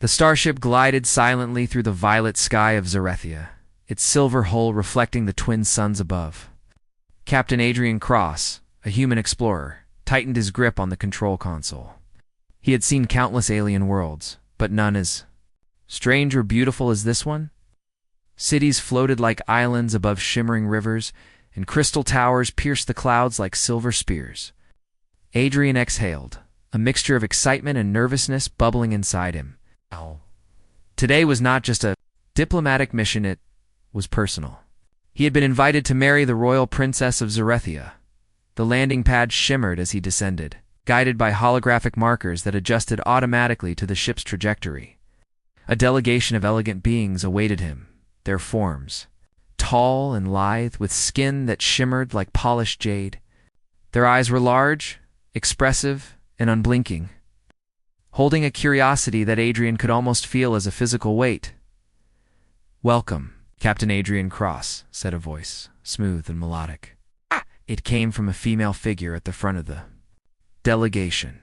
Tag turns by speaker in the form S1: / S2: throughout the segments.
S1: The starship glided silently through the violet sky of Zarethia, its silver hull reflecting the twin suns above. Captain Adrian Cross, a human explorer, tightened his grip on the control console. He had seen countless alien worlds, but none as strange or beautiful as this one. Cities floated like islands above shimmering rivers, and crystal towers pierced the clouds like silver spears. Adrian exhaled, a mixture of excitement and nervousness bubbling inside him. Today was not just a diplomatic mission, it was personal. He had been invited to marry the royal princess of Zarethia. The landing pad shimmered as he descended, guided by holographic markers that adjusted automatically to the ship's trajectory. A delegation of elegant beings awaited him, their forms tall and lithe, with skin that shimmered like polished jade. Their eyes were large, expressive, and unblinking, holding a curiosity that Adrian could almost feel as a physical weight. "Welcome, Captain Adrian Cross," said a voice, smooth and melodic. It came from a female figure at the front of the delegation.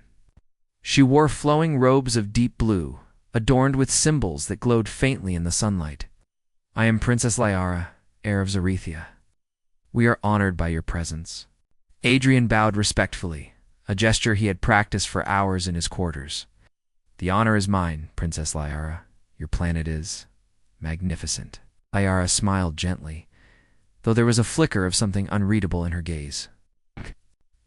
S1: She wore flowing robes of deep blue, adorned with symbols that glowed faintly in the sunlight. "I am Princess Liara, heir of Zarethia. We are honored by your presence." Adrian bowed respectfully, a gesture he had practiced for hours in his quarters. "The honor is mine, Princess Liara. Your planet is magnificent." Liara smiled gently, though there was a flicker of something unreadable in her gaze.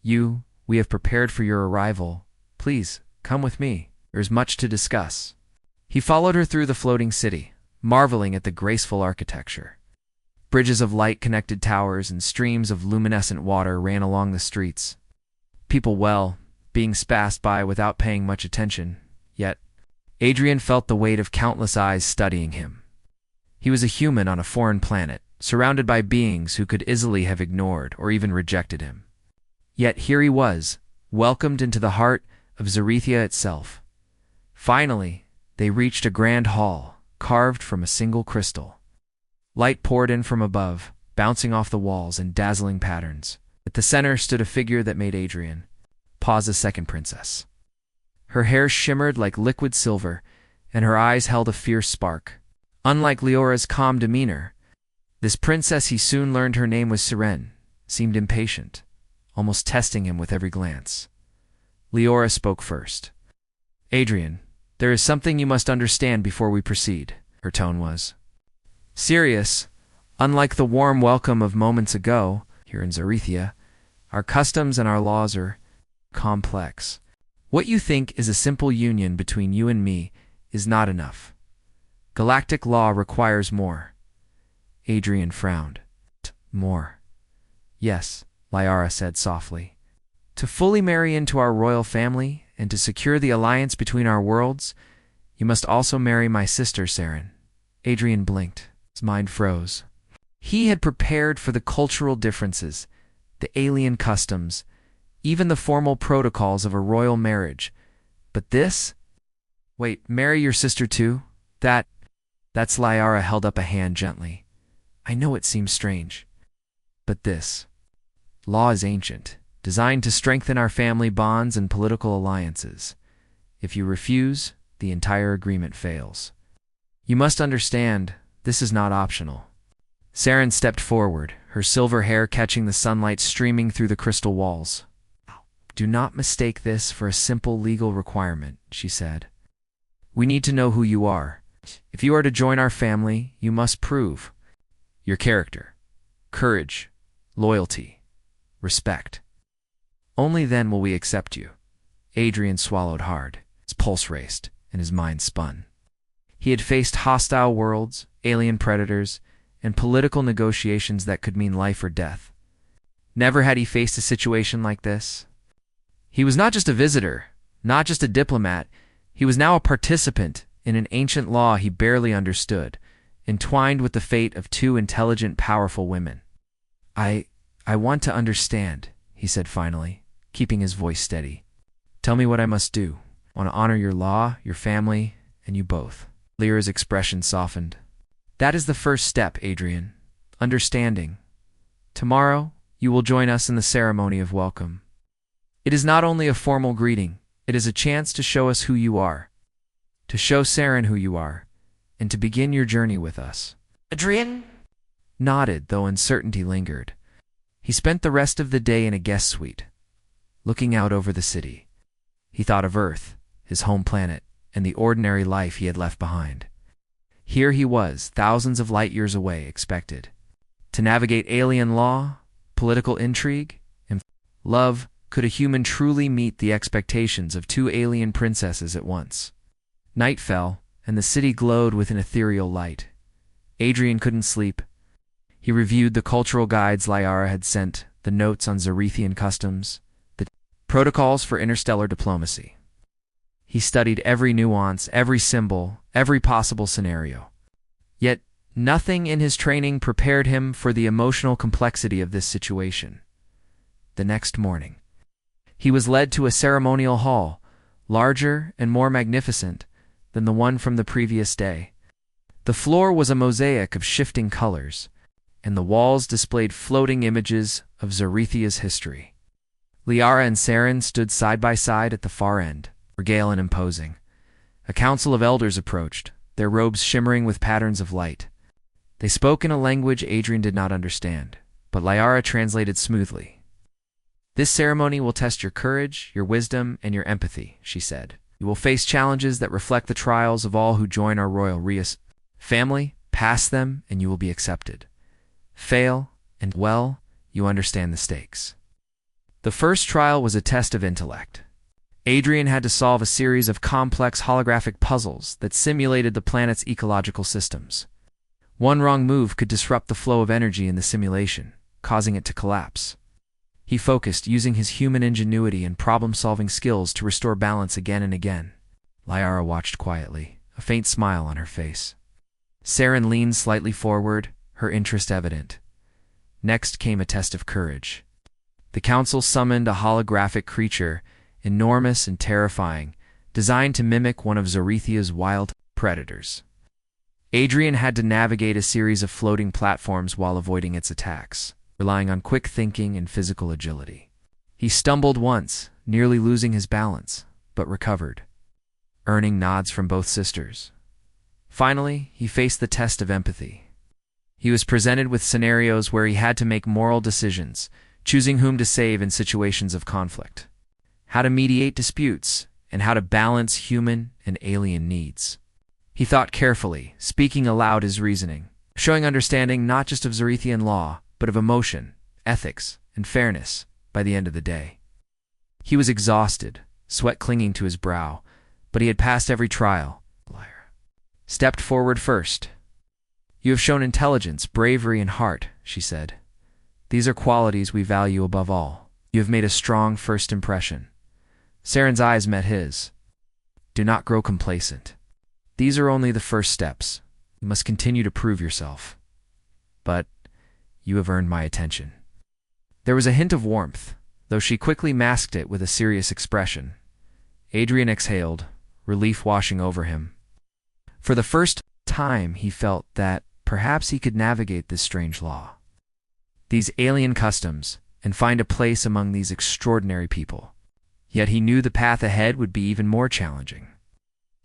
S1: We have prepared for your arrival. Please, come with me. There is much to discuss." He followed her through the floating city, marveling at the graceful architecture. Bridges of light connected towers, and streams of luminescent water ran along the streets. People being passed by without paying much attention, yet Adrian felt the weight of countless eyes studying him. He was a human on a foreign planet, surrounded by beings who could easily have ignored or even rejected him. Yet here he was, welcomed into the heart of Zarethia itself. Finally, they reached a grand hall, carved from a single crystal. Light poured in from above, bouncing off the walls in dazzling patterns. At the center stood a figure that made Adrian pause a second. Princess. Her hair shimmered like liquid silver, and her eyes held a fierce spark. Unlike Leora's calm demeanor, this princess, he soon learned her name was Siren, seemed impatient, almost testing him with every glance. Leora spoke first. "Adrian, there is something you must understand before we proceed." Her tone was serious. "Unlike the warm welcome of moments ago, here in Zarethia, our customs and our laws are complex. What you think is a simple union between you and me is not enough. Galactic law requires more." Adrian frowned. "More?" "Yes," Liara said softly. "To fully marry into our royal family and to secure the alliance between our worlds, you must also marry my sister, Saren." Adrian blinked. His mind froze. He had prepared for the cultural differences, the alien customs, even the formal protocols of a royal marriage. But this? "Wait, marry your sister too? That's Liara held up a hand gently. "I know it seems strange. But this law is ancient, designed to strengthen our family bonds and political alliances. If you refuse, the entire agreement fails. You must understand, this is not optional." Saren stepped forward, her silver hair catching the sunlight streaming through the crystal walls. "Do not mistake this for a simple legal requirement," she said. "We need to know who you are. If you are to join our family, you must prove your character, courage, loyalty, respect. Only then will we accept you." Adrian swallowed hard. His pulse raced, and his mind spun. He had faced hostile worlds, alien predators, and political negotiations that could mean life or death. Never had he faced a situation like this. He was not just a visitor, not just a diplomat. He was now a participant in an ancient law he barely understood, entwined with the fate of two intelligent, powerful women. I want to understand," he said finally, keeping his voice steady. "Tell me what I must do. I want to honor your law, your family, and you both." Lyra's expression softened. "That is the first step, Adrian. Understanding. Tomorrow, you will join us in the ceremony of welcome. It is not only a formal greeting, it is a chance to show us who you are, to show Saren who you are, and to begin your journey with us.
S2: Adrian?
S1: Nodded, though uncertainty lingered. He spent the rest of the day in a guest suite, looking out over the city. He thought of Earth, his home planet, and the ordinary life he had left behind. Here he was, thousands of light years away, expected to navigate alien law, political intrigue, and love. Could a human truly meet the expectations of two alien princesses at once? Night fell, and the city glowed with an ethereal light. Adrian couldn't sleep. He reviewed the cultural guides Liara had sent, the notes on Zarethian customs, the protocols for interstellar diplomacy. He studied every nuance, every symbol, every possible scenario. Yet, nothing in his training prepared him for the emotional complexity of this situation. The next morning, he was led to a ceremonial hall, larger and more magnificent than the one from the previous day. The floor was a mosaic of shifting colors, and the walls displayed floating images of Zarethia's history. Liara and Saren stood side by side at the far end, regal and imposing. A council of elders approached, their robes shimmering with patterns of light. They spoke in a language Adrian did not understand, but Liara translated smoothly. "This ceremony will test your courage, your wisdom, and your empathy," she said. "You will face challenges that reflect the trials of all who join our royal family. Pass them, and you will be accepted. Fail, and well, you understand the stakes." The first trial was a test of intellect. Adrian had to solve a series of complex holographic puzzles that simulated the planet's ecological systems. One wrong move could disrupt the flow of energy in the simulation, causing it to collapse. He focused, using his human ingenuity and problem-solving skills to restore balance again and again. Liara watched quietly, a faint smile on her face. Saren leaned slightly forward, her interest evident. Next came a test of courage. The council summoned a holographic creature, enormous and terrifying, designed to mimic one of Zarethia's wild predators. Adrian had to navigate a series of floating platforms while avoiding its attacks, relying on quick thinking and physical agility. He stumbled once, nearly losing his balance, but recovered, earning nods from both sisters. Finally, he faced the test of empathy. He was presented with scenarios where he had to make moral decisions, choosing whom to save in situations of conflict, how to mediate disputes, and how to balance human and alien needs. He thought carefully, speaking aloud his reasoning, showing understanding not just of Zarethian law, but of emotion, ethics, and fairness by the end of the day. He was exhausted, sweat clinging to his brow, but he had passed every trial. Stepped forward first. "You have shown intelligence, bravery, and heart," she said. "These are qualities we value above all. You have made a strong first impression." Saren's eyes met his. "Do not grow complacent. These are only the first steps. You must continue to prove yourself. But you have earned my attention." There was a hint of warmth, though she quickly masked it with a serious expression. Adrian exhaled, relief washing over him. For the first time, he felt that perhaps he could navigate this strange law, these alien customs, and find a place among these extraordinary people. Yet he knew the path ahead would be even more challenging.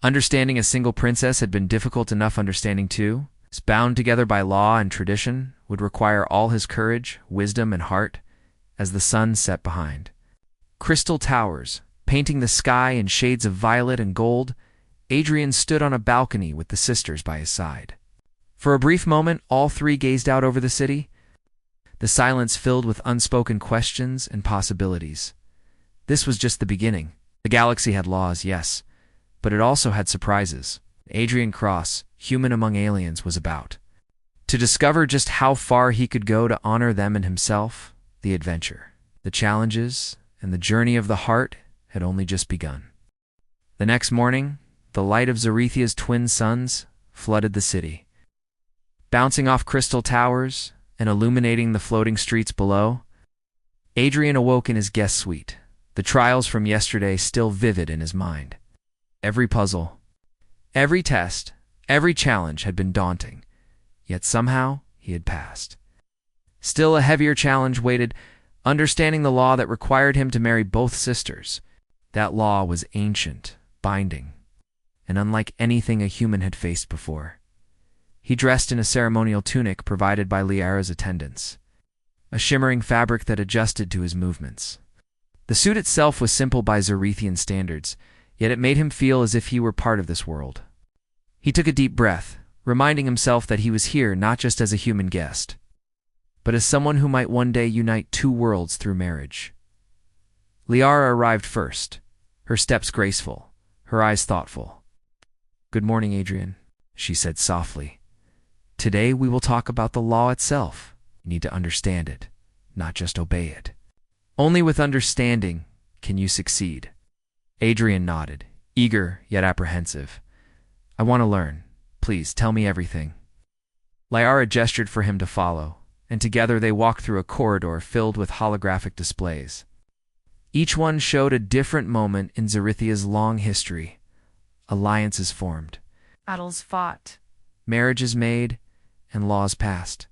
S1: Understanding a single princess had been difficult enough. Understanding two, bound together by law and tradition, would require all his courage, wisdom, and heart. As the sun set behind crystal towers, painting the sky in shades of violet and gold, Adrian stood on a balcony with the sisters by his side. For a brief moment, all three gazed out over the city, the silence filled with unspoken questions and possibilities. This was just the beginning. The galaxy had laws, yes, but it also had surprises. Adrian Cross, human among aliens, was about to discover just how far he could go to honor them and himself. The adventure, the challenges, and the journey of the heart had only just begun. The next morning, the light of Zarethia's twin suns flooded the city. Bouncing off crystal towers and illuminating the floating streets below, Adrian awoke in his guest suite, the trials from yesterday still vivid in his mind. Every puzzle, every test, every challenge had been daunting, yet somehow he had passed. Still a heavier challenge waited, understanding the law that required him to marry both sisters. That law was ancient, binding, and unlike anything a human had faced before. He dressed in a ceremonial tunic provided by Liara's attendants, a shimmering fabric that adjusted to his movements. The suit itself was simple by Zerethian standards, yet it made him feel as if he were part of this world. He took a deep breath, reminding himself that he was here not just as a human guest, but as someone who might one day unite two worlds through marriage. Liara arrived first, her steps graceful, her eyes thoughtful. "Good morning, Adrian," she said softly. "Today we will talk about the law itself. You need to understand it, not just obey it. Only with understanding can you succeed." Adrian nodded, eager yet apprehensive. "I want to learn. Please, tell me everything." Liara gestured for him to follow, and together they walked through a corridor filled with holographic displays. Each one showed a different moment in Zerethia's long history. Alliances formed,
S2: battles fought,
S1: marriages made, and laws passed.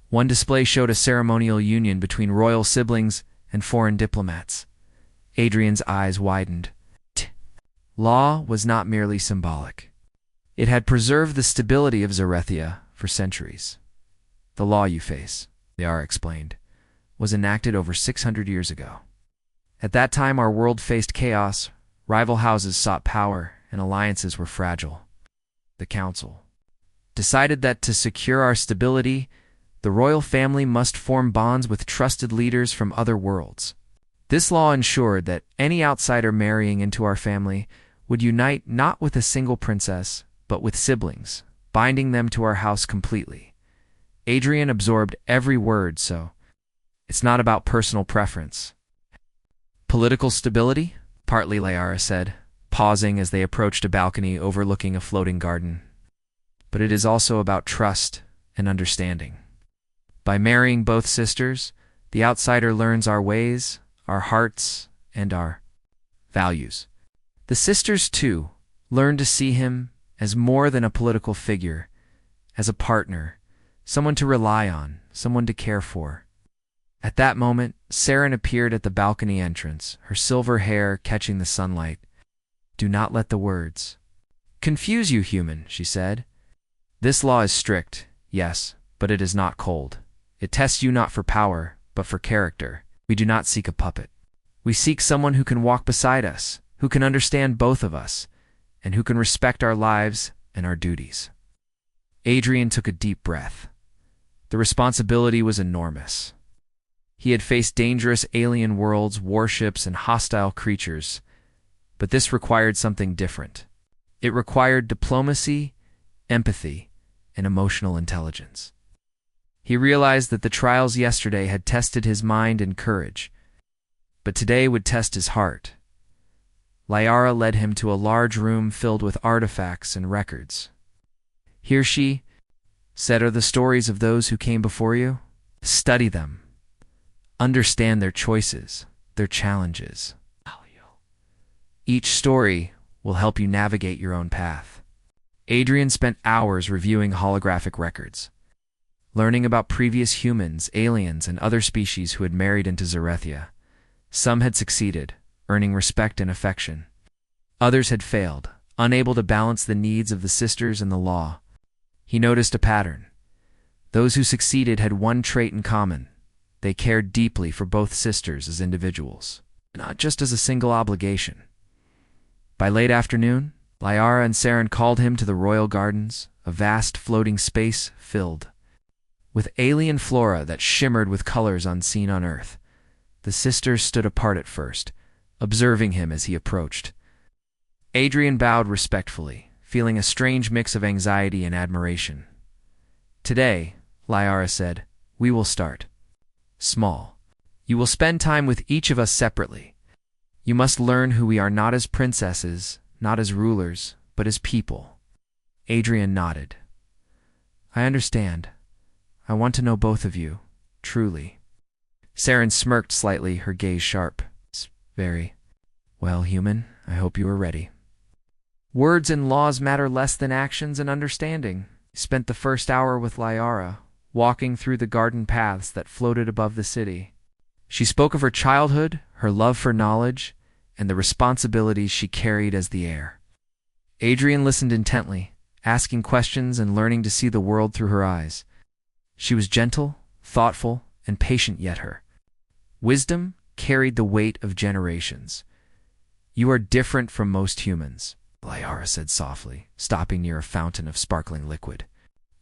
S1: One display showed a ceremonial union between royal siblings and foreign diplomats. Adrian's eyes widened. Law was not merely symbolic. It had preserved the stability of Zerethia for centuries. "The law you face," Liara explained, "was enacted over 600 years ago. At that time our world faced chaos, rival houses sought power, and alliances were fragile. The council decided that to secure our stability, the royal family must form bonds with trusted leaders from other worlds. This law ensured that any outsider marrying into our family would unite not with a single princess, but with siblings, binding them to our house completely." Adrian absorbed every word, so it's not about personal preference. "Political stability?" partly Liara said, pausing as they approached a balcony overlooking a floating garden. "But it is also about trust and understanding. By marrying both sisters, the outsider learns our ways, our hearts, and our values. The sisters, too, learn to see him as more than a political figure, as a partner, someone to rely on, someone to care for." At that moment, Saren appeared at the balcony entrance, her silver hair catching the sunlight. "Do not let the words confuse you, human," she said. "This law is strict, yes, but it is not cold. It tests you not for power, but for character. We do not seek a puppet. We seek someone who can walk beside us, who can understand both of us, and who can respect our lives and our duties." Adrian took a deep breath. The responsibility was enormous. He had faced dangerous alien worlds, warships, and hostile creatures, but this required something different. It required diplomacy, empathy, and emotional intelligence. He realized that the trials yesterday had tested his mind and courage, but today would test his heart. Liara led him to a large room filled with artifacts and records. "Here," she said, "are the stories of those who came before you. Study them. Understand their choices, their challenges. Each story will help you navigate your own path." Adrian spent hours reviewing holographic records, learning about previous humans, aliens, and other species who had married into Zerethia. Some had succeeded, earning respect and affection. Others had failed, unable to balance the needs of the sisters and the law. He noticed a pattern. Those who succeeded had one trait in common. They cared deeply for both sisters as individuals, not just as a single obligation. By late afternoon, Liara and Saren called him to the royal gardens, a vast floating space filled with alien flora that shimmered with colors unseen on Earth. The sisters stood apart at first, observing him as he approached. Adrian bowed respectfully, feeling a strange mix of anxiety and admiration. "Today," Liara said, "we will start small. You will spend time with each of us separately. You must learn who we are, not as princesses, not as rulers, but as people." Adrian nodded. "I understand. I want to know both of you, truly." Saren smirked slightly, her gaze sharp. "Very well, human. I hope you are ready." Words and laws matter less than actions and understanding. He spent the first hour with Liara, walking through the garden paths that floated above the city. She spoke of her childhood, her love for knowledge, and the responsibilities she carried as the heir. Adrian listened intently, asking questions and learning to see the world through her eyes. She was gentle, thoughtful, and patient, yet her wisdom carried the weight of generations. "You are different from most humans," Liara said softly, stopping near a fountain of sparkling liquid.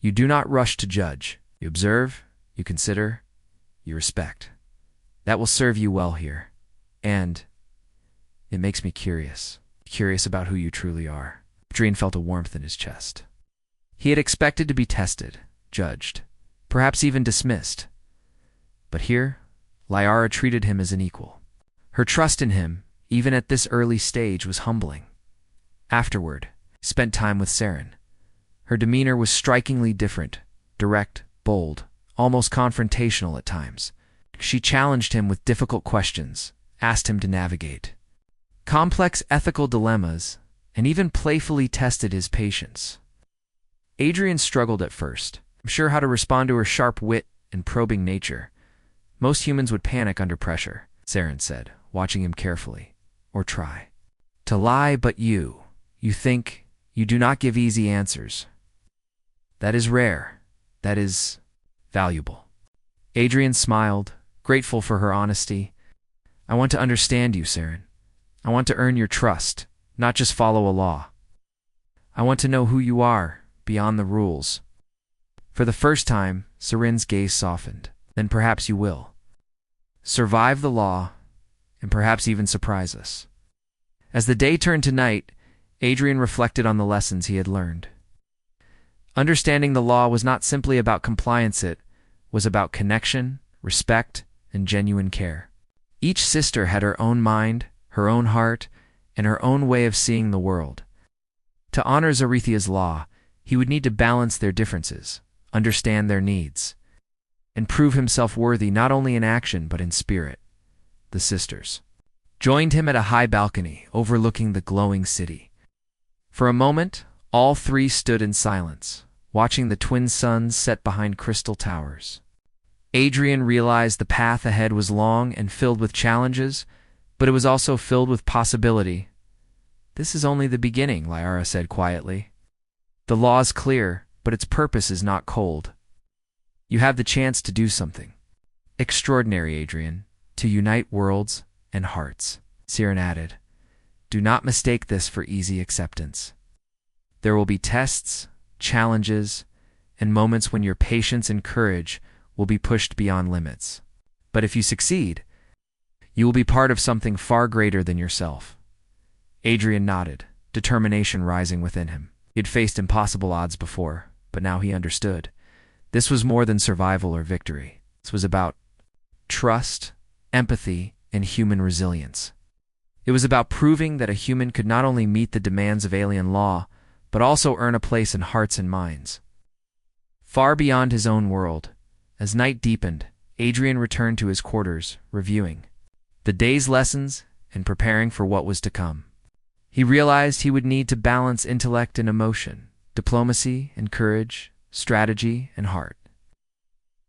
S1: "You do not rush to judge. You observe, you consider, you respect. That will serve you well here. And it makes me curious about who you truly are." Adrian felt a warmth in his chest. He had expected to be tested, judged, perhaps even dismissed. But here, Liara treated him as an equal. Her trust in him, even at this early stage, was humbling. Afterward, he spent time with Saren. Her demeanor was strikingly different, direct, bold, almost confrontational at times. She challenged him with difficult questions, asked him to navigate complex ethical dilemmas, and even playfully tested his patience. Adrian struggled at first, unsure how to respond to her sharp wit and probing nature. "Most humans would panic under pressure," Saren said, watching him carefully. "Or try to lie, but you think, you do not give easy answers. That is rare. That is valuable." Adrian smiled, grateful for her honesty. "I want to understand you, Saren. I want to earn your trust, not just follow a law. I want to know who you are, beyond the rules." For the first time, Saren's gaze softened. "Then perhaps you will survive the law, and perhaps even surprise us." As the day turned to night, Adrian reflected on the lessons he had learned. Understanding the law was not simply about compliance, it was about connection, respect, and genuine care. Each sister had her own mind, her own heart, and her own way of seeing the world. To honor Zarethia's law, he would need to balance their differences, understand their needs, and prove himself worthy not only in action but in spirit. The sisters joined him at a high balcony overlooking the glowing city. For a moment, all three stood in silence, watching the twin suns set behind crystal towers. Adrian realized the path ahead was long and filled with challenges, but it was also filled with possibility. "This is only the beginning," Liara said quietly. "The law is clear, but its purpose is not cold. You have the chance to do something extraordinary, Adrian, to unite worlds and hearts." Saren added, "Do not mistake this for easy acceptance. There will be tests, challenges, and moments when your patience and courage will be pushed beyond limits. But if you succeed, you will be part of something far greater than yourself." Adrian nodded, determination rising within him. He had faced impossible odds before, but now he understood. This was more than survival or victory. This was about trust, empathy, and human resilience. It was about proving that a human could not only meet the demands of alien law, but also earn a place in hearts and minds. Far beyond his own world, as night deepened, Adrian returned to his quarters, reviewing the day's lessons and preparing for what was to come. He realized he would need to balance intellect and emotion, diplomacy and courage, strategy and heart.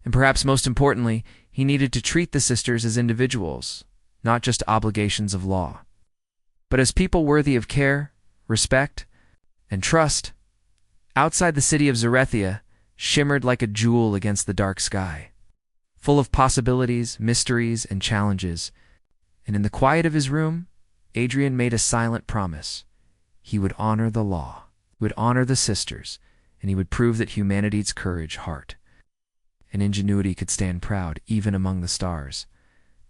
S1: And perhaps most importantly, he needed to treat the sisters as individuals, not just obligations of law, but as people worthy of care, respect, and trust. Outside the city of Zarethia shimmered like a jewel against the dark sky, full of possibilities, mysteries, and challenges. And in the quiet of his room, Adrian made a silent promise. He would honor the law, would honor the sisters, and he would prove that humanity's courage, heart, and ingenuity could stand proud even among the stars.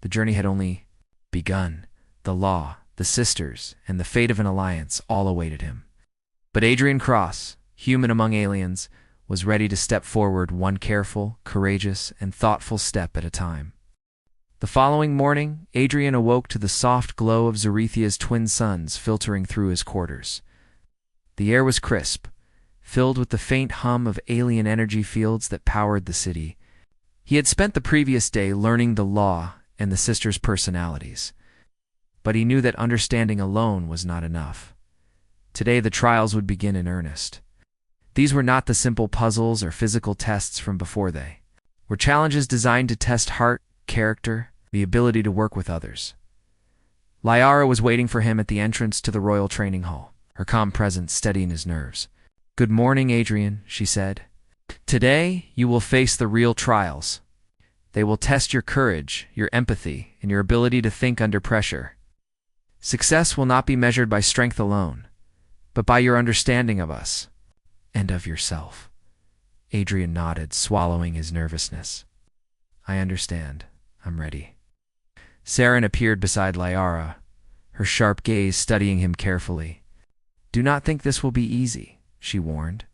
S1: The journey had only begun. The law, the sisters, and the fate of an alliance all awaited him. But Adrian Cross, human among aliens, was ready to step forward one careful, courageous, and thoughtful step at a time. The following morning, Adrian awoke to the soft glow of Zarethia's twin suns filtering through his quarters. The air was crisp, filled with the faint hum of alien energy fields that powered the city. He had spent the previous day learning the law and the sisters' personalities, but he knew that understanding alone was not enough. Today the trials would begin in earnest. These were not the simple puzzles or physical tests from before. They were challenges designed to test heart, character, the ability to work with others. Liara was waiting for him at the entrance to the royal training hall. her calm presence steadying his nerves. "Good morning, Adrian," she said. "Today, you will face the real trials. They will test your courage, your empathy, and your ability to think under pressure. Success will not be measured by strength alone, but by your understanding of us and of yourself." Adrian nodded, swallowing his nervousness. "I understand. I'm ready." Saren appeared beside Liara, her sharp gaze studying him carefully. "Do not think this will be easy," she warned.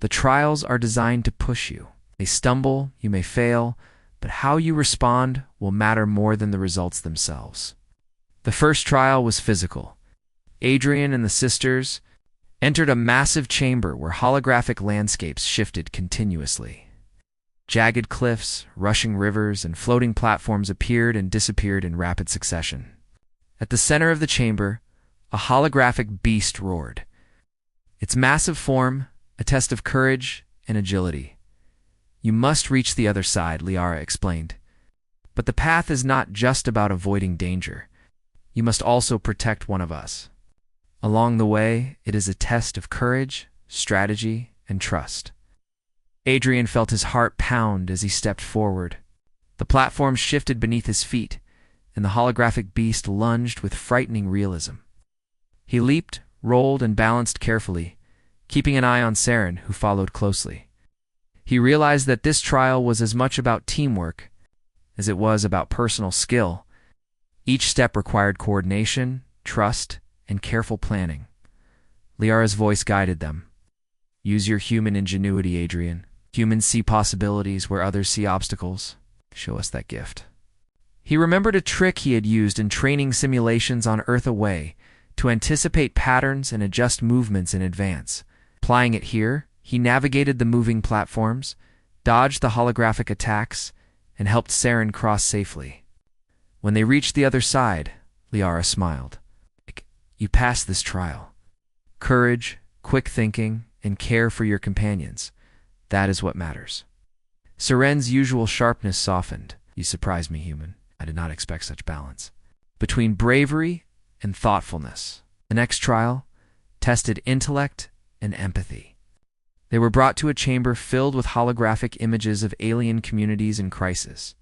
S1: "The trials are designed to push you. You may stumble, you may fail, but how you respond will matter more than the results themselves." The first trial was physical. Adrian and the sisters entered a massive chamber where holographic landscapes shifted continuously. Jagged cliffs, rushing rivers, and floating platforms appeared and disappeared in rapid succession. At the center of the chamber, a holographic beast roared. Its massive form, a test of courage and agility. "You must reach the other side," Liara explained. "But the path is not just about avoiding danger. You must also protect one of us. Along the way, it is a test of courage, strategy, and trust." Adrian felt his heart pound as he stepped forward. The platform shifted beneath his feet, and the holographic beast lunged with frightening realism. He leaped, rolled, and balanced carefully, keeping an eye on Saren, who followed closely. He realized that this trial was as much about teamwork as it was about personal skill. Each step required coordination, trust, and careful planning. Liara's voice guided them. "Use your human ingenuity, Adrian. Humans see possibilities where others see obstacles. Show us that gift." He remembered a trick he had used in training simulations on Earth Away to anticipate patterns and adjust movements in advance. Applying it here, he navigated the moving platforms, dodged the holographic attacks, and helped Saren cross safely. When they reached the other side, Liara smiled. "You passed this trial. Courage, quick thinking, and care for your companions. That is what matters." Saren's usual sharpness softened. "You surprised me, human. I did not expect such balance." Between bravery and thoughtfulness, the next trial tested intellect and empathy. They were brought to a chamber filled with holographic images of alien communities in crisis.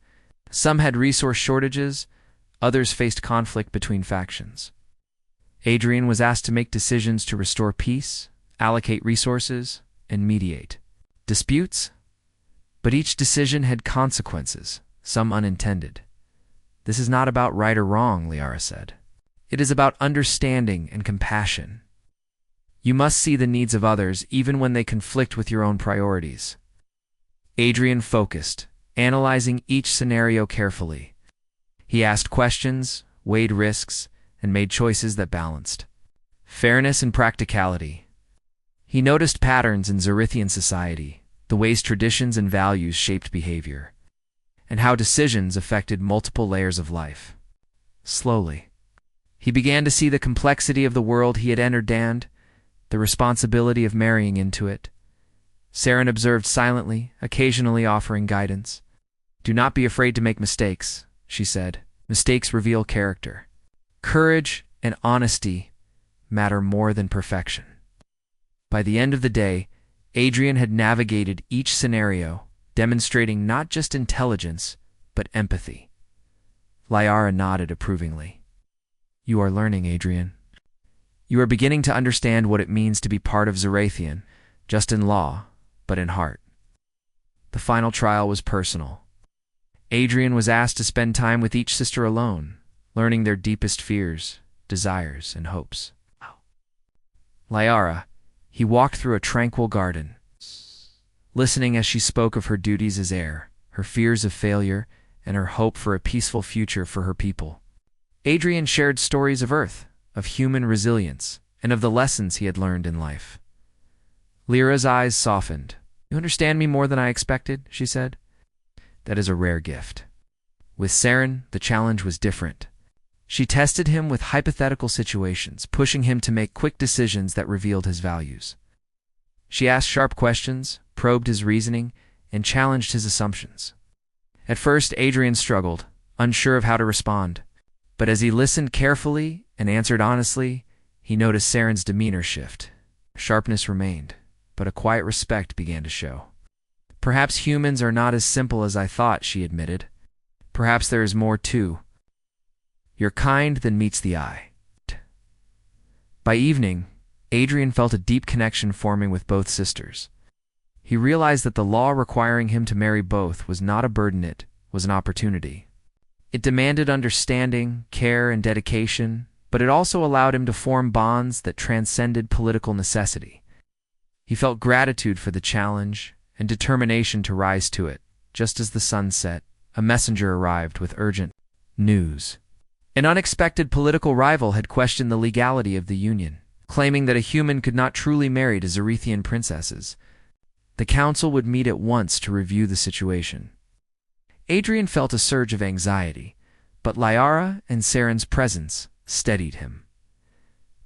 S1: Some had resource shortages, others faced conflict between factions. Adrian was asked to make decisions to restore peace, allocate resources, and mediate disputes, but each decision had consequences, some unintended. "This is not about right or wrong," Liara said. "It is about understanding and compassion. You must see the needs of others even when they conflict with your own priorities." Adrian focused, analyzing each scenario carefully. He asked questions, weighed risks, and made choices that balanced fairness and practicality. He noticed patterns in Zerithian society, the ways traditions and values shaped behavior, and how decisions affected multiple layers of life. Slowly, he began to see the complexity of the world he had entered and the responsibility of marrying into it. Saren observed silently, occasionally offering guidance. "Do not be afraid to make mistakes," she said. "Mistakes reveal character. Courage and honesty matter more than perfection." By the end of the day, Adrian had navigated each scenario, demonstrating not just intelligence, but empathy. Liara nodded approvingly. "You are learning, Adrian. You are beginning to understand what it means to be part of Zerathian, just in law, but in heart." The final trial was personal. Adrian was asked to spend time with each sister alone, learning their deepest fears, desires, and hopes. Liara, he walked through a tranquil garden, listening as she spoke of her duties as heir, her fears of failure, and her hope for a peaceful future for her people. Adrian shared stories of Earth, of human resilience, and of the lessons he had learned in life. Lyra's eyes softened. "You understand me more than I expected," she said. "That is a rare gift." With Saren, the challenge was different. She tested him with hypothetical situations, pushing him to make quick decisions that revealed his values. She asked sharp questions, probed his reasoning, and challenged his assumptions. At first, Adrian struggled, unsure of how to respond. But as he listened carefully and answered honestly, He noticed Saren's demeanor shift. Sharpness remained, but a quiet respect began to show. "Perhaps humans are not as simple as I thought," she admitted. "Perhaps there is more too. You're kind than meets the eye." By evening, Adrian felt a deep connection forming with both sisters. He realized that the law requiring him to marry both was not a burden, it was an opportunity. It demanded understanding, care, and dedication, but it also allowed him to form bonds that transcended political necessity. He felt gratitude for the challenge and determination to rise to it. Just as the sun set, a messenger arrived with urgent news. An unexpected political rival had questioned the legality of the union, claiming that a human could not truly marry to Zarethian princesses. The council would meet at once to review the situation. Adrian felt a surge of anxiety, but Liara and Saren's presence steadied him.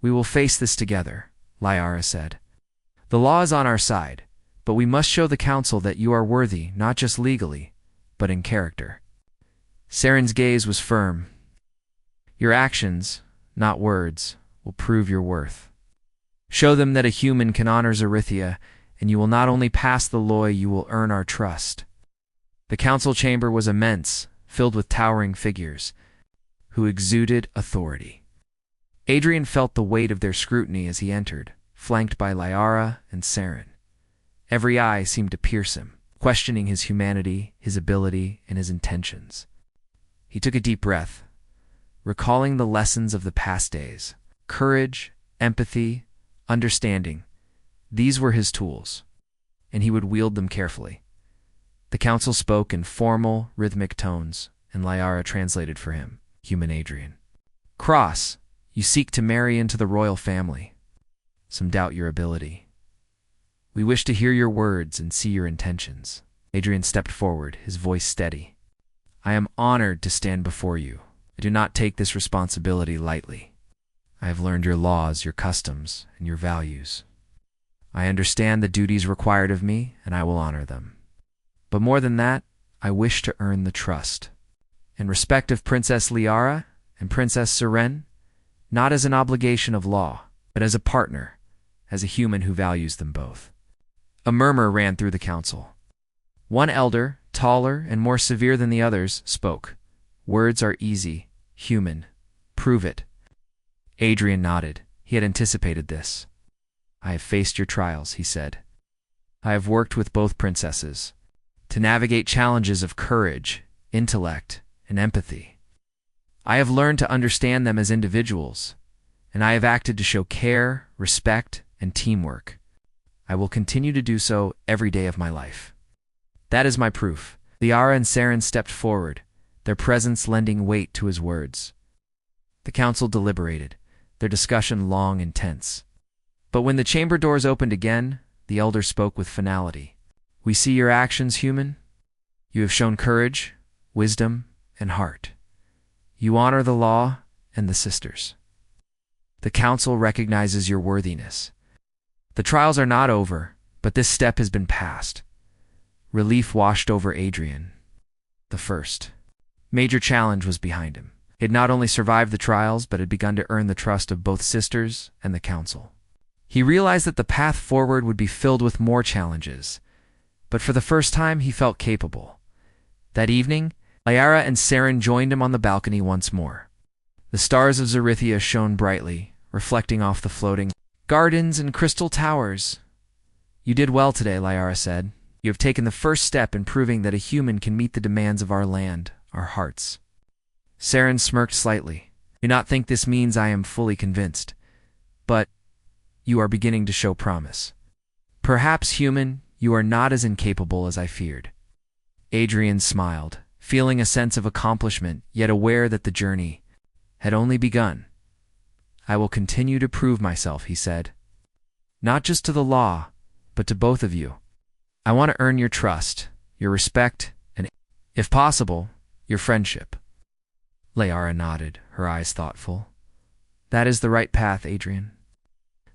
S1: "We will face this together," Liara said. "The law is on our side, but we must show the council that you are worthy not just legally, but in character." Saren's gaze was firm. "Your actions, not words, will prove your worth. Show them that a human can honor Zarethia, and you will not only pass the law, you will earn our trust." The council chamber was immense, filled with towering figures, who exuded authority. Adrian felt the weight of their scrutiny as he entered, flanked by Liara and Saren. Every eye seemed to pierce him, questioning his humanity, his ability, and his intentions. He took a deep breath, recalling the lessons of the past days. Courage, empathy, understanding. These were his tools, and he would wield them carefully. The council spoke in formal, rhythmic tones, and Liara translated for him. "Human Adrian. Cross, you seek to marry into the royal family. Some doubt your ability. We wish to hear your words and see your intentions." Adrian stepped forward, his voice steady. "I am honored to stand before you. I do not take this responsibility lightly. I have learned your laws, your customs, and your values. I understand the duties required of me, and I will honor them. But more than that, I wish to earn the trust and respect of Princess Liara and Princess Seren, not as an obligation of law, but as a partner, as a human who values them both." A murmur ran through the council. One elder, taller and more severe than the others, spoke. "Words are easy, human. Prove it." Adrian nodded. He had anticipated this. "I have faced your trials," he said. "I have worked with both princesses to navigate challenges of courage, intellect, and empathy. I have learned to understand them as individuals, and I have acted to show care, respect, and teamwork. I will continue to do so every day of my life. That is my proof." Liara and Saren stepped forward, their presence lending weight to his words. The council deliberated, their discussion long and tense. But when the chamber doors opened again, the elder spoke with finality. "We see your actions, human. You have shown courage, wisdom, and heart. You honor the law and the sisters. The council recognizes your worthiness. The trials are not over, but this step has been passed." Relief washed over Adrian. The first major challenge was behind him. He had not only survived the trials, but had begun to earn the trust of both sisters and the council. He realized that the path forward would be filled with more challenges, but for the first time he felt capable. That evening, Liara and Saren joined him on the balcony once more. The stars of Zarethia shone brightly, reflecting off the floating gardens and crystal towers. "You did well today," Liara said. "You have taken the first step in proving that a human can meet the demands of our land, our hearts." Saren smirked slightly. "Do not think this means I am fully convinced, but you are beginning to show promise. Perhaps, human, you are not as incapable as I feared." Adrian smiled, feeling a sense of accomplishment, yet aware that the journey had only begun. "I will continue to prove myself," he said. "Not just to the law, but to both of you. I want to earn your trust, your respect, and, if possible, your friendship." Liara nodded, her eyes thoughtful. "That is the right path, Adrian.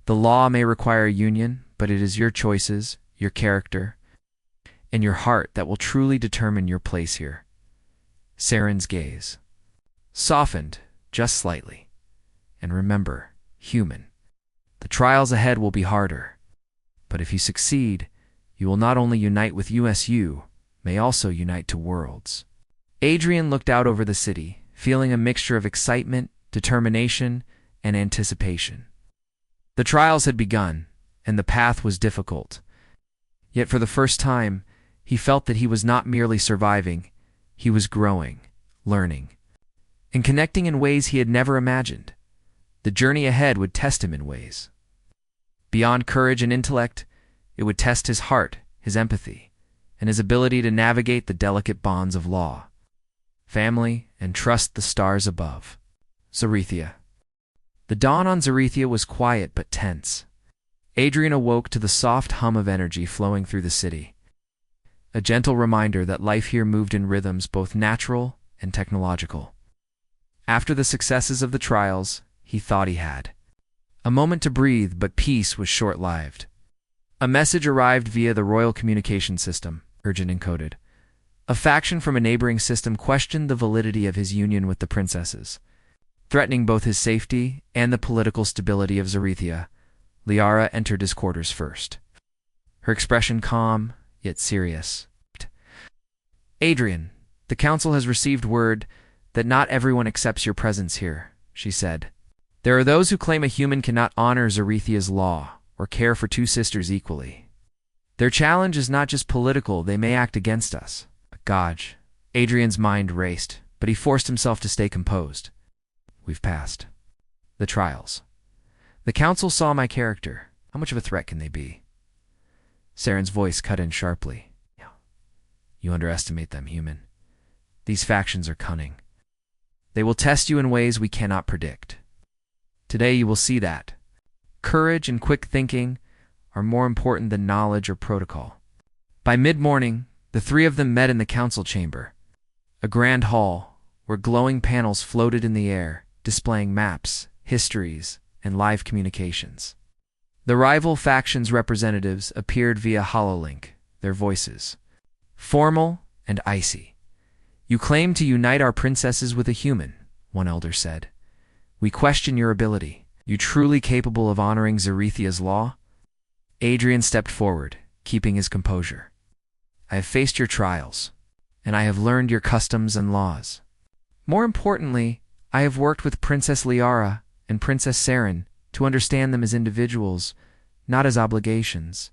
S1: The law may require union, but it is your choices, your character, and your heart that will truly determine your place here." Saren's gaze softened just slightly. "And remember, human, The trials ahead will be harder. But if you succeed, you will not only unite with USU, may also unite to worlds. Adrian looked out over the city, feeling a mixture of excitement, determination, and anticipation. The trials had begun, and the path was difficult. Yet for the first time, he felt that he was not merely surviving, he was growing, learning, and connecting in ways he had never imagined. The journey ahead would test him in ways. Beyond courage and intellect, it would test his heart, his empathy, and his ability to navigate the delicate bonds of law, family, and trust the stars above. Zarethia. The dawn on Zarethia was quiet but tense. Adrian awoke to the soft hum of energy flowing through the city, a gentle reminder that life here moved in rhythms both natural and technological. After the successes of the trials, he thought he had a moment to breathe, but peace was short-lived. A message arrived via the Royal Communication System, urgent encoded. A faction from a neighboring system questioned the validity of his union with the princesses. Threatening both his safety and the political stability of Zarethia, Liara entered his quarters first. Her expression calm, yet serious. "Adrian, the council has received word that not everyone accepts your presence here," she said. "There are those who claim a human cannot honor Zarethia's law or care for two sisters equally. Their challenge is not just political, they may act against us." Gaj. Adrian's mind raced, but he forced himself to stay composed. "We've passed the trials. The council saw my character. How much of a threat can they be?" Saren's voice cut in sharply. "You underestimate them, human. These factions are cunning. They will test you in ways we cannot predict. Today you will see that courage and quick thinking are more important than knowledge or protocol." By mid-morning, the three of them met in the council chamber, a grand hall where glowing panels floated in the air, displaying maps, histories, and live communications. The rival factions' representatives appeared via HoloLink, their voices formal and icy. "You claim to unite our princesses with a human," one elder said. "We question your ability. You truly capable of honoring Zarethia's law?" Adrian stepped forward, keeping his composure. "I have faced your trials, and I have learned your customs and laws. More importantly, I have worked with Princess Liara and Princess Saren to understand them as individuals, not as obligations.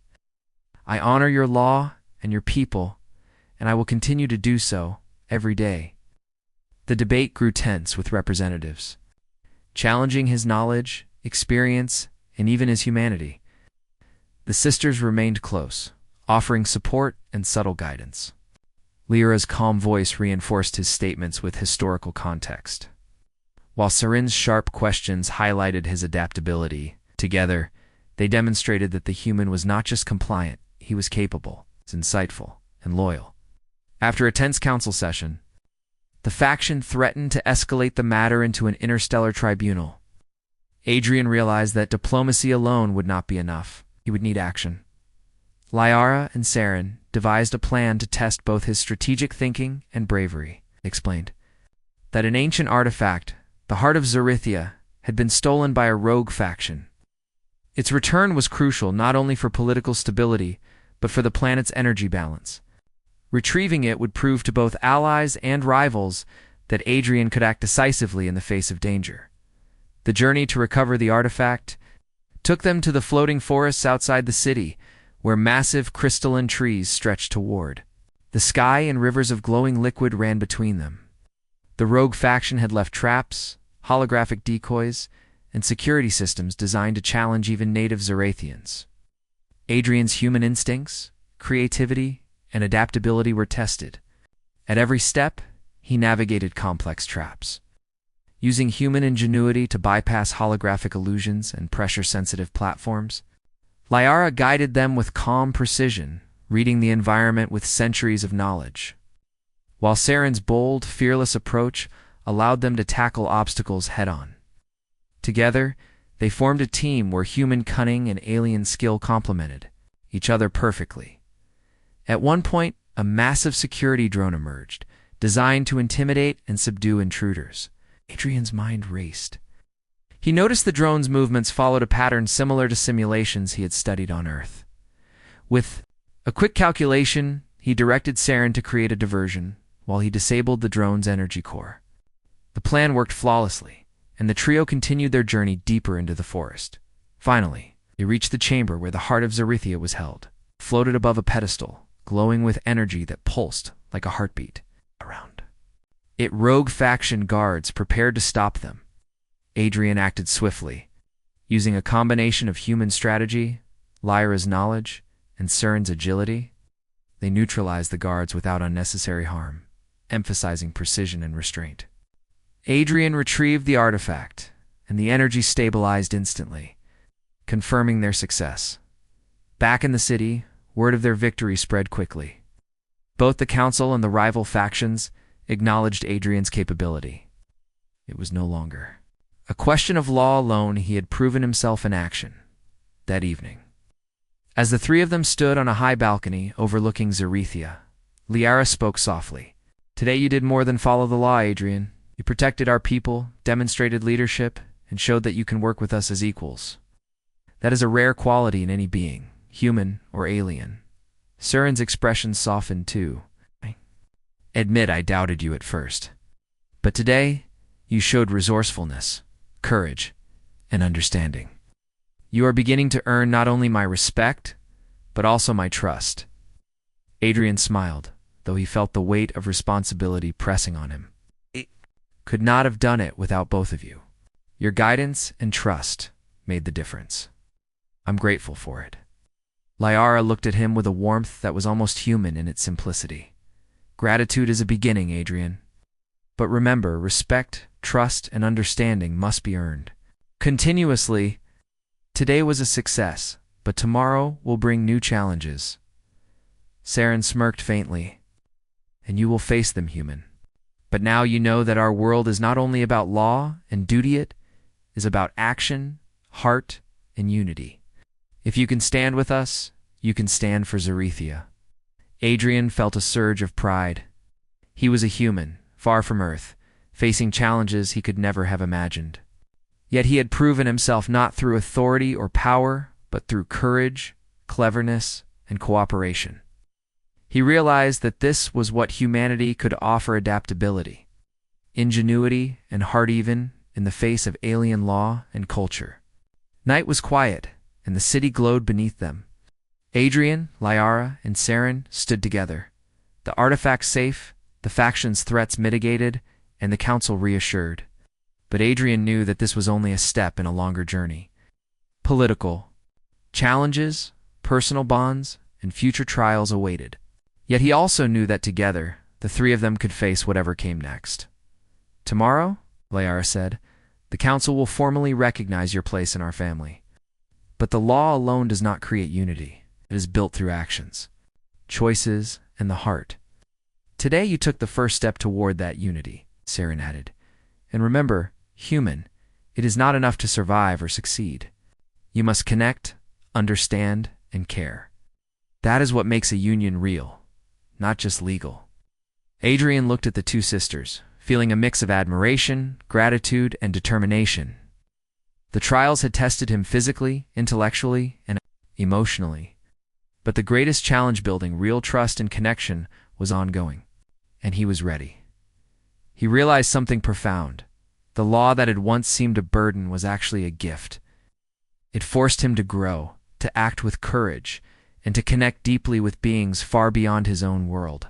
S1: I honor your law and your people, and I will continue to do so every day." The debate grew tense with representatives, challenging his knowledge, experience, and even his humanity. The sisters remained close, offering support and subtle guidance. Lyra's calm voice reinforced his statements with historical context, while Saren's sharp questions highlighted his adaptability. Together, they demonstrated that the human was not just compliant, he was capable, insightful, and loyal. After a tense council session, the faction threatened to escalate the matter into an interstellar tribunal. Adrian realized that diplomacy alone would not be enough. He would need action. Liara and Saren devised a plan to test both his strategic thinking and bravery. Explained that an ancient artifact, the heart of Zarethia, had been stolen by a rogue faction. Its return was crucial not only for political stability, but for the planet's energy balance. Retrieving it would prove to both allies and rivals that Adrian could act decisively in the face of danger. The journey to recover the artifact took them to the floating forests outside the city, where massive crystalline trees stretched toward. The sky and rivers of glowing liquid ran between them. The rogue faction had left traps, holographic decoys, and security systems designed to challenge even native Zarethians. Adrian's human instincts, creativity, and adaptability were tested. At every step, he navigated complex traps, using human ingenuity to bypass holographic illusions and pressure-sensitive platforms. Liara guided them with calm precision, reading the environment with centuries of knowledge, while Saren's bold, fearless approach allowed them to tackle obstacles head-on. Together, they formed a team where human cunning and alien skill complemented each other perfectly. At one point, a massive security drone emerged, designed to intimidate and subdue intruders. Adrian's mind raced. He noticed the drone's movements followed a pattern similar to simulations he had studied on Earth. With a quick calculation, he directed Saren to create a diversion, while he disabled the drone's energy core. The plan worked flawlessly, and the trio continued their journey deeper into the forest. Finally, they reached the chamber where the heart of Zarethia was held, floated above a pedestal, glowing with energy that pulsed like a heartbeat around it. Rogue faction guards prepared to stop them. Adrian acted swiftly, using a combination of human strategy, Lyra's knowledge, and Saren's agility. They neutralized the guards without unnecessary harm, emphasizing precision and restraint. Adrian retrieved the artifact, and the energy stabilized instantly, confirming their success. Back in the city, word of their victory spread quickly. Both the council and the rival factions acknowledged Adrian's capability. It was no longer a question of law alone. He had proven himself in action. That evening, as the three of them stood on a high balcony overlooking Zarethia, Liara spoke softly. "Today you did more than follow the law, Adrian. You protected our people, demonstrated leadership, and showed that you can work with us as equals. That is a rare quality in any being, human or alien." Saren's expression softened too. "I admit I doubted you at first. But today, you showed resourcefulness, courage, and understanding. You are beginning to earn not only my respect, but also my trust." Adrian smiled, though he felt the weight of responsibility pressing on him. "I could not have done it without both of you. Your guidance and trust made the difference. I'm grateful for it." Lyara looked at him with a warmth that was almost human in its simplicity. "Gratitude is a beginning, Adrian. But remember, respect, trust, and understanding must be earned continuously. Today was a success, but tomorrow will bring new challenges." Saren smirked faintly. "And you will face them, human. But now you know that our world is not only about law and duty, it is about action, heart, and unity. If you can stand with us, you can stand for Zarethia." Adrian felt a surge of pride. He was a human, far from Earth, facing challenges he could never have imagined. Yet he had proven himself not through authority or power, but through courage, cleverness, and cooperation. He realized that this was what humanity could offer: adaptability, ingenuity, and heart even in the face of alien law and culture. Night was quiet, and the city glowed beneath them. Adrian, Lyara, and Saren stood together, the artifact safe, the faction's threats mitigated, and the council reassured. But Adrian knew that this was only a step in a longer journey. Political challenges, personal bonds, and future trials awaited. Yet he also knew that together, the three of them could face whatever came next. "Tomorrow," Lyara said, "the council will formally recognize your place in our family. But the law alone does not create unity. It is built through actions, choices, and the heart. Today you took the first step toward that unity," Saren added. "And remember, human, it is not enough to survive or succeed. You must connect, understand, and care. That is what makes a union real, not just legal." Adrian looked at the two sisters, feeling a mix of admiration, gratitude, and determination. The trials had tested him physically, intellectually, and emotionally. But the greatest challenge, building real trust and connection, was ongoing, and he was ready. He realized something profound. The law that had once seemed a burden was actually a gift. It forced him to grow, to act with courage, and to connect deeply with beings far beyond his own world.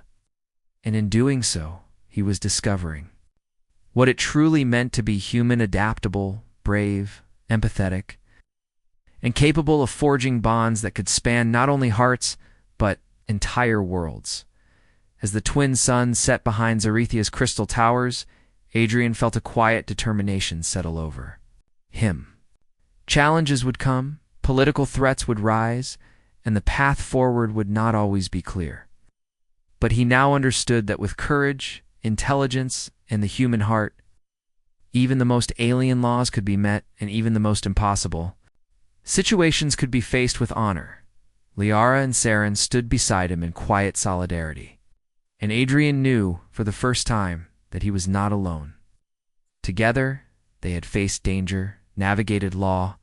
S1: And in doing so, he was discovering what it truly meant to be human: adaptable, brave, empathetic, and capable of forging bonds that could span not only hearts, but entire worlds. As the twin suns set behind Zarethia's crystal towers, Adrian felt a quiet determination settle over him. Challenges would come, political threats would rise, and the path forward would not always be clear. But he now understood that with courage, intelligence, and the human heart, even the most alien laws could be met, and even the most impossible situations could be faced with honor. Liara and Saren stood beside him in quiet solidarity, and Adrian knew, for the first time, that he was not alone. Together, they had faced danger, navigated law,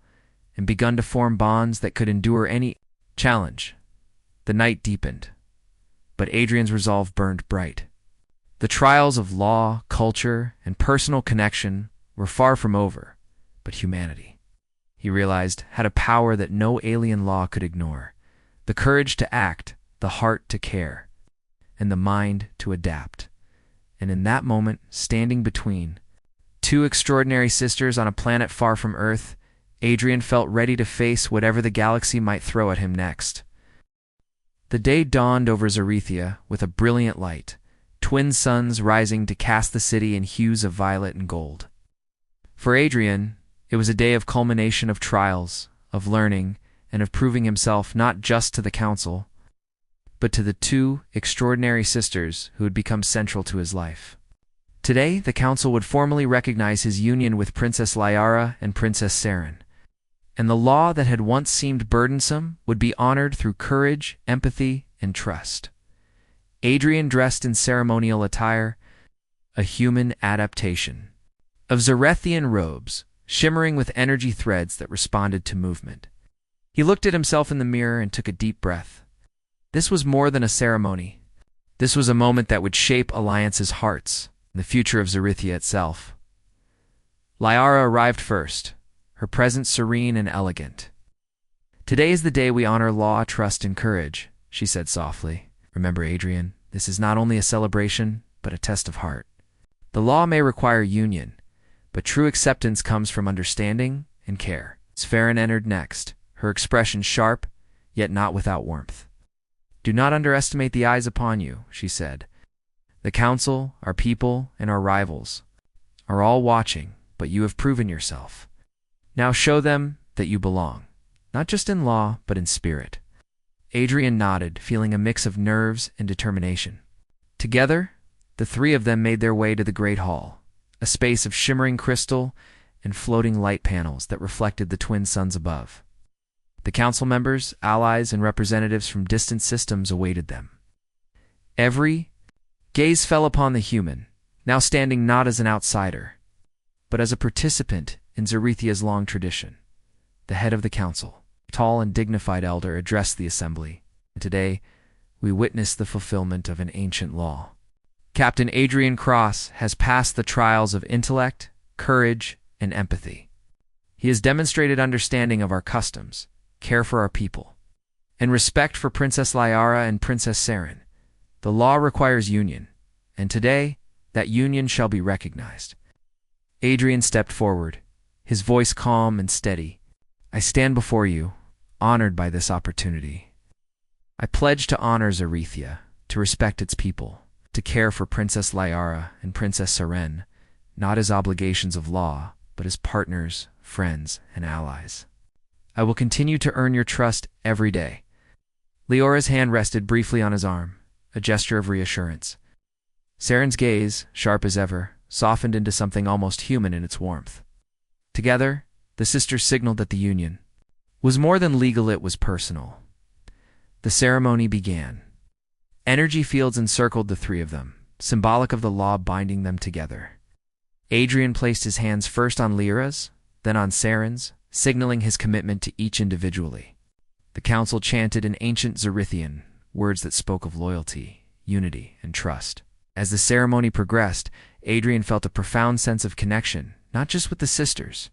S1: and begun to form bonds that could endure any challenge. The night deepened, but Adrian's resolve burned bright. The trials of law, culture, and personal connection were far from over, but humanity, he realized, had a power that no alien law could ignore: the courage to act, the heart to care, and the mind to adapt. And in that moment, standing between two extraordinary sisters on a planet far from Earth, Adrian felt ready to face whatever the galaxy might throw at him next. The day dawned over Zarethia with a brilliant light, twin suns rising to cast the city in hues of violet and gold. For Adrian, it was a day of culmination of trials, of learning, and of proving himself not just to the Council, but to the two extraordinary sisters who had become central to his life. Today, the Council would formally recognize his union with Princess Liara and Princess Saren, and the law that had once seemed burdensome would be honored through courage, empathy, and trust. Adrian, dressed in ceremonial attire, a human adaptation of Zarethian robes, shimmering with energy threads that responded to movement. He looked at himself in the mirror and took a deep breath. This was more than a ceremony. This was a moment that would shape Alliance's hearts and the future of Zarethia itself. Liara arrived first, her presence serene and elegant. "Today is the day we honor law, trust, and courage," she said softly. "Remember, Adrian, this is not only a celebration, but a test of heart. The law may require union, but true acceptance comes from understanding and care." Saren entered next, her expression sharp, yet not without warmth. "Do not underestimate the eyes upon you," she said. "The Council, our people, and our rivals are all watching, but you have proven yourself. Now show them that you belong, not just in law, but in spirit." Adrian nodded, feeling a mix of nerves and determination. Together, the three of them made their way to the Great Hall, a space of shimmering crystal and floating light panels that reflected the twin suns above. The Council members, allies, and representatives from distant systems awaited them. Every gaze fell upon the human, now standing not as an outsider, but as a participant in Zarethia's long tradition. The head of the Council, a tall and dignified elder, addressed the assembly. "Today, we witness the fulfillment of an ancient law. Captain Adrian Cross has passed the trials of intellect, courage, and empathy. He has demonstrated understanding of our customs, care for our people, and respect for Princess Liara and Princess Saren. The law requires union, and today that union shall be recognized." Adrian stepped forward, his voice calm and steady. "I stand before you, honored by this opportunity. I pledge to honor Zarethia, to respect its people, to care for Princess Liara and Princess Saren, not as obligations of law, but as partners, friends, and allies. I will continue to earn your trust every day." Liara's hand rested briefly on his arm, a gesture of reassurance. Saren's gaze, sharp as ever, softened into something almost human in its warmth. Together, the sisters signaled that the union was more than legal, it was personal. The ceremony began. Energy fields encircled the three of them, symbolic of the law binding them together. Adrian placed his hands first on Liara's, then on Saren's, signaling his commitment to each individually. The Council chanted in ancient Zarethian, words that spoke of loyalty, unity, and trust. As the ceremony progressed, Adrian felt a profound sense of connection, not just with the sisters,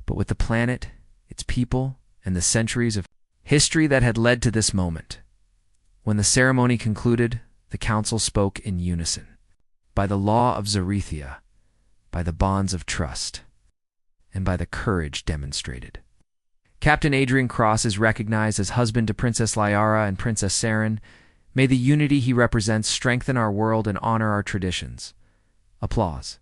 S1: but with the planet, its people, and the centuries of history that had led to this moment. When the ceremony concluded, the Council spoke in unison. "By the law of Zarethia, by the bonds of trust, and by the courage demonstrated, Captain Adrian Cross is recognized as husband to Princess Liara and Princess Saren. May the unity he represents strengthen our world and honor our traditions." Applause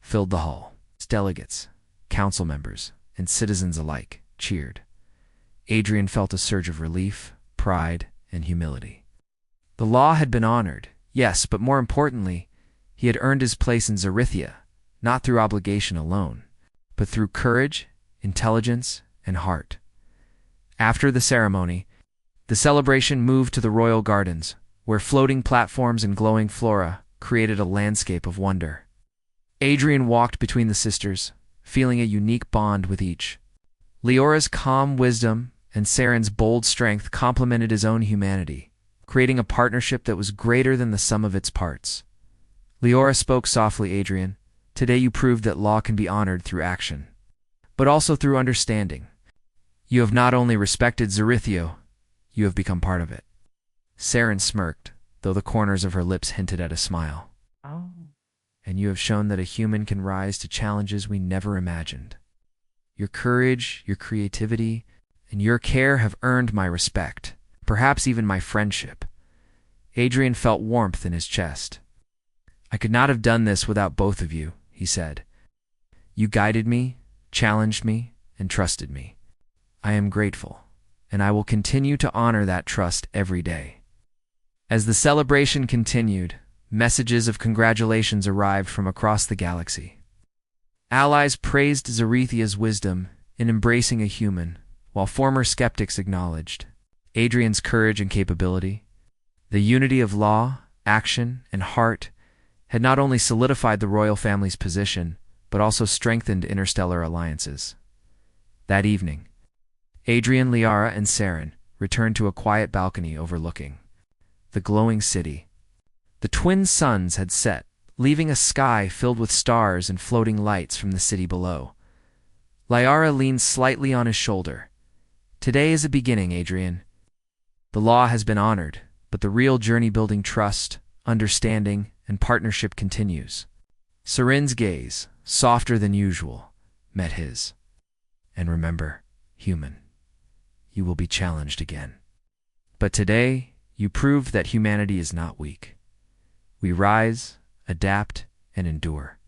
S1: filled the hall. Delegates, council members, and citizens alike cheered. Adrian felt a surge of relief, pride, and humility. The law had been honored, yes, but more importantly, he had earned his place in Zarethia, not through obligation alone, but through courage, intelligence, and heart. After the ceremony, the celebration moved to the royal gardens, where floating platforms and glowing flora created a landscape of wonder. Adrian walked between the sisters, feeling a unique bond with each. Leora's calm wisdom and Saren's bold strength complemented his own humanity, creating a partnership that was greater than the sum of its parts. Leora spoke softly, Adrian. Today you proved that law can be honored through action, but also through understanding. You have not only respected Zarithio, you have become part of it. Saren smirked, though the corners of her lips hinted at a smile.
S2: Oh.
S1: And you have shown that a human can rise to challenges we never imagined. Your courage, your creativity, and your care have earned my respect, perhaps even my friendship. Adrian felt warmth in his chest. I could not have done this without both of you, he said. You guided me, challenged me, and trusted me. I am grateful, and I will continue to honor that trust every day. As the celebration continued, messages of congratulations arrived from across the galaxy. Allies praised Zarethia's wisdom in embracing a human, while former skeptics acknowledged Adrian's courage and capability. The unity of law, action, and heart had not only solidified the royal family's position, but also strengthened interstellar alliances. That evening, Adrian, Liara, and Saren returned to a quiet balcony overlooking the glowing city. The twin suns had set, leaving a sky filled with stars and floating lights from the city below. Liara leaned slightly on his shoulder. Today is a beginning, Adrian. The law has been honored, but the real journey building trust, understanding, and partnership continues. Saren's gaze, softer than usual, met his. And remember, human, you will be challenged again. But today, you proved that humanity is not weak. We rise, adapt, and endure.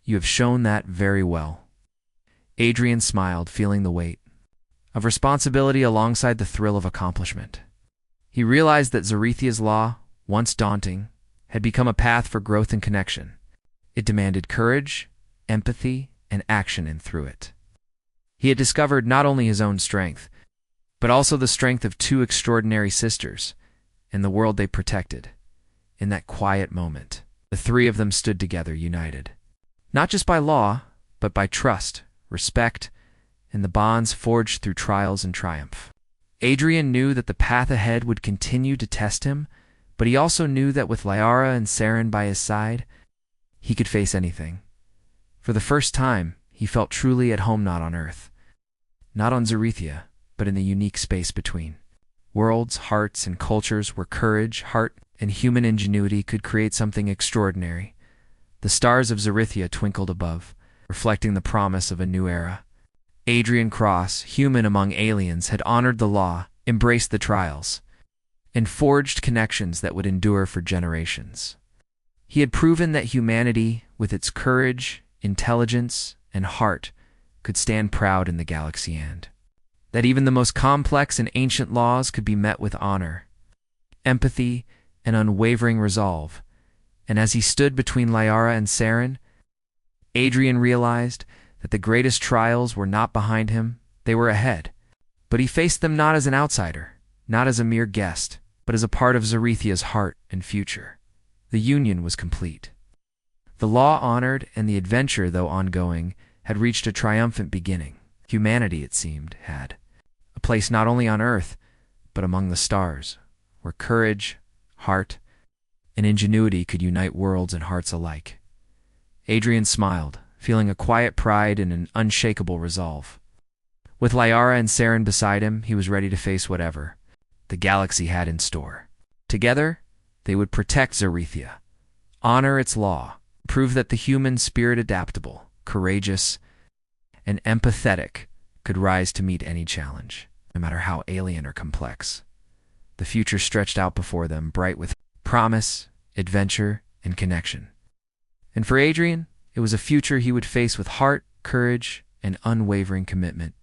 S1: You have shown that very well. Adrian smiled, feeling the weight of responsibility alongside the thrill of accomplishment. He realized that Zarethia's law, once daunting, had become a path for growth and connection. It demanded courage, empathy, and action in through it. He had discovered not only his own strength, but also the strength of two extraordinary sisters and the world they protected. In that quiet moment, the three of them stood together, united, not just by law, but by trust, respect, and the bonds forged through trials and triumph. Adrian knew that the path ahead would continue to test him, but he also knew that with Liara and Saren by his side, he could face anything. For the first time, he felt truly at home, not on Earth, not on Zarethia, but in the unique space between. Worlds, hearts, and cultures where courage, heart, and human ingenuity could create something extraordinary. The stars of Zarethia twinkled above, reflecting the promise of a new era. Adrian Cross, human among aliens, had honored the law, embraced the trials, and forged connections that would endure for generations. He had proven that humanity, with its courage, intelligence, and heart, could stand proud in the galaxy, and that even the most complex and ancient laws could be met with honor, empathy, and unwavering resolve. And as he stood between Liara and Saren, Adrian realized that the greatest trials were not behind him, they were ahead. But he faced them not as an outsider, not as a mere guest, but as a part of Zarethia's heart and future. The union was complete. The law honored, and the adventure, though ongoing, had reached a triumphant beginning. Humanity, it seemed, had a place not only on Earth, but among the stars, where courage, heart, and ingenuity could unite worlds and hearts alike. Adrian smiled, feeling a quiet pride and an unshakable resolve. With Liara and Saren beside him, he was ready to face whatever the galaxy had in store. Together, they would protect Zarethia, honor its law, prove that the human spirit, adaptable, courageous, and empathetic, could rise to meet any challenge, no matter how alien or complex. The future stretched out before them, bright with promise, adventure, and connection. And for Adrian, it was a future he would face with heart, courage, and unwavering commitment.